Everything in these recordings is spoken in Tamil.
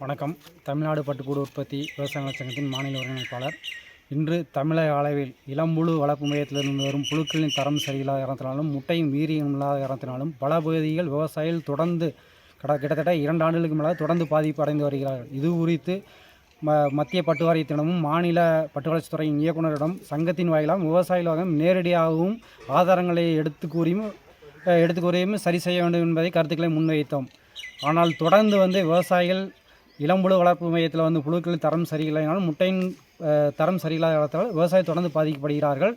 வணக்கம். தமிழ்நாடு பட்டுக்கூடு உற்பத்தி விவசாயிகள் சங்கத்தின் மாநில ஒருங்கிணைப்பாளர். இன்று தமிழக அளவில் இளம்புழு வளர்ப்பு மையத்திலிருந்து வரும் புழுக்களின் தரம் சரியில்லாத காரணத்தினாலும் முட்டையும் வீரியம் இல்லாத காரணத்தினாலும் பல பகுதிகள் விவசாயிகள் தொடர்ந்து கிட்டத்தட்ட 2 ஆண்டுகளுக்கு மேலாக தொடர்ந்து பாதிப்பு அடைந்து வருகிறார்கள். இது குறித்து மத்திய பட்டு வாரியத்திடமும் மாநில பட்டு வளர்ச்சித்துறையின் இயக்குநரிடம் சங்கத்தின் வாயிலாகவும் விவசாயிகளாகவும் நேரடியாகவும் ஆதாரங்களை எடுத்து கூறியும் சரி செய்ய வேண்டும் என்பதை கருத்துக்களை முன்வைத்தோம். ஆனால் தொடர்ந்து விவசாயிகள் இளம்புழு வளர்ப்பு மையத்தில் புழுக்களின் தரம் சரியில்லைனாலும் முட்டையின் தரம் சரியில்லாத காலத்தால் விவசாயி தொடர்ந்து பாதிக்கப்படுகிறார்கள்.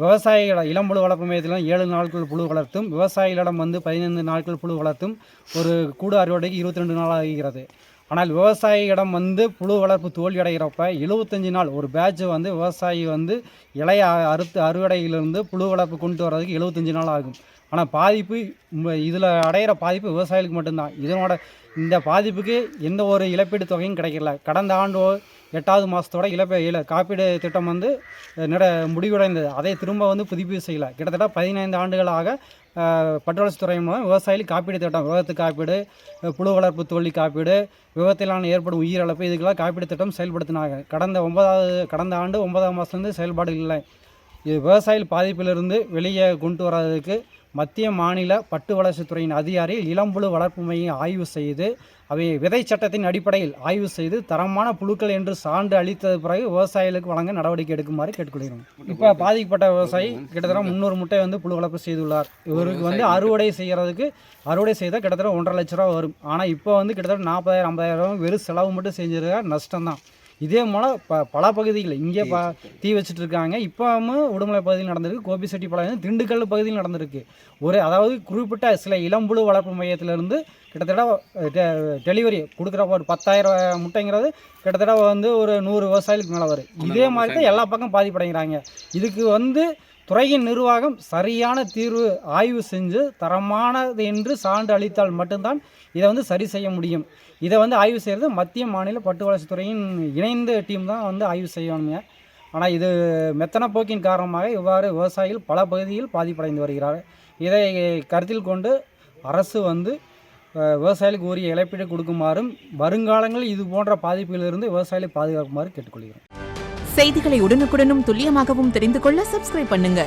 விவசாயிகள் இளம்புழு வளர்ப்பு மையத்தில் 7 நாட்கள் புழு வளர்த்தும் விவசாயிகளிடம் 15 நாட்கள் புழு வளர்த்தும் ஒரு கூடு அறுவடைக்கு 22 நாள் ஆகிறது. ஆனால் விவசாயியிடம் புழு வளர்ப்பு தோல்வி அடைகிறப்ப 75 நாள் ஒரு பேட்ச் விவசாயி இலைய அறுவடையிலிருந்து புழு வளர்ப்பு கொண்டு வர்றதுக்கு 75 நாள் ஆகும். ஆனால் பாதிப்பு இதில் அடைகிற பாதிப்பு விவசாயிகளுக்கு மட்டும்தான். இந்த பாதிப்புக்கு எந்த ஒரு இழப்பீடு தொகையும் கிடைக்கல. கடந்த ஆண்டு 8வது மாதத்தோட காப்பீடு திட்டம் முடிவடைந்தது. அதை திரும்ப புதுப்பிப்பு செய்யலை. கிட்டத்தட்ட 15 ஆண்டுகளாக பட்டு வளர்ச்சித்துறை மூலம் விவசாயிகளுக்கு காப்பீடு திட்டம், விபத்து காப்பீடு, புழு வளர்ப்பு தோல்வி காப்பீடு, விபத்திலான ஏற்படும் உயிரிழப்பு, இதுக்கெல்லாம் காப்பீடு திட்டம் செயல்படுத்தினாங்க. கடந்த ஆண்டு 9ஆம் மாதத்துலேருந்து செயல்பாடு இல்லை. இது விவசாயிகள் பாதிப்பிலிருந்து வெளியே கொண்டு வர்றதுக்கு மத்திய மாநில பட்டு வளர்ச்சித்துறையின் அதிகாரிகள் இளம்புழு வளர்ப்பு மையம் ஆய்வு செய்து அவை விதை சட்டத்தின் அடிப்படையில் ஆய்வு செய்து தரமான புழுக்கள் என்று சான்று அளித்தது பிறகு விவசாயிகளுக்கு வழங்க நடவடிக்கை எடுக்குமாறு கேட்டுக்கொள்கிறோம். இப்போ பாதிக்கப்பட்ட விவசாயி கிட்டத்தட்ட 300 முட்டை புழு வளர்ப்பு செய்துள்ளார். இவருக்கு அறுவடை செய்தால் கிட்டத்தட்ட 1,50,000 ரூபா வரும். ஆனால் இப்போ கிட்டத்தட்ட 40,000 50,000 வெறும் செலவு மட்டும் செஞ்சிருக்கார். நஷ்டம்தான். இதே போல் பல பகுதிகள் இங்கே தீ வச்சுட்டு இருக்காங்க. இப்போவும் உடுமலை பகுதியில் நடந்திருக்கு, கோபிச்செட்டிப்பாளையம், திண்டுக்கல் பகுதியில் நடந்திருக்கு. அதாவது குறிப்பிட்ட சில இளம்புழு வளர்ப்பு மையத்திலிருந்து கிட்டத்தட்ட டெலிவரி கொடுக்குறப்ப ஒரு 10,000 முட்டைங்கிறது கிட்டத்தட்ட ஒரு 100 விவசாயிகளுக்கு மேலே வரும். இதே மாதிரி தான் எல்லா பக்கம் பாதிப்படைகிறாங்க. இதுக்கு துறையின் நிர்வாகம் சரியான தீர்வு ஆய்வு செஞ்சு தரமானது என்று சான்று அளித்தால் மட்டும்தான் இதை சரி செய்ய முடியும். இதை ஆய்வு செய்கிறது மத்திய மாநில பட்டு வளர்ச்சித்துறையின் இணைந்த டீம் தான் ஆய்வு செய்யணுங்க. ஆனால் இது மெத்தன போக்கின் காரணமாக இவ்வாறு விவசாயிகள் பல பகுதியில் பாதிப்படைந்து வருகிறார்கள். இதை கருத்தில் கொண்டு அரசு விவசாயிகளுக்கு உரிய இழப்பீடு கொடுக்குமாறும் வருங்காலங்களில் இது போன்ற பாதிப்புகளிலிருந்து விவசாயிகளை பாதுகாக்குமாறு கேட்டுக்கொள்கிறோம். செய்திகளை உடனுக்குடனும் துல்லியமாகவும் தெரிந்து கொள்ள சப்ஸ்கிரைப் பண்ணுங்க.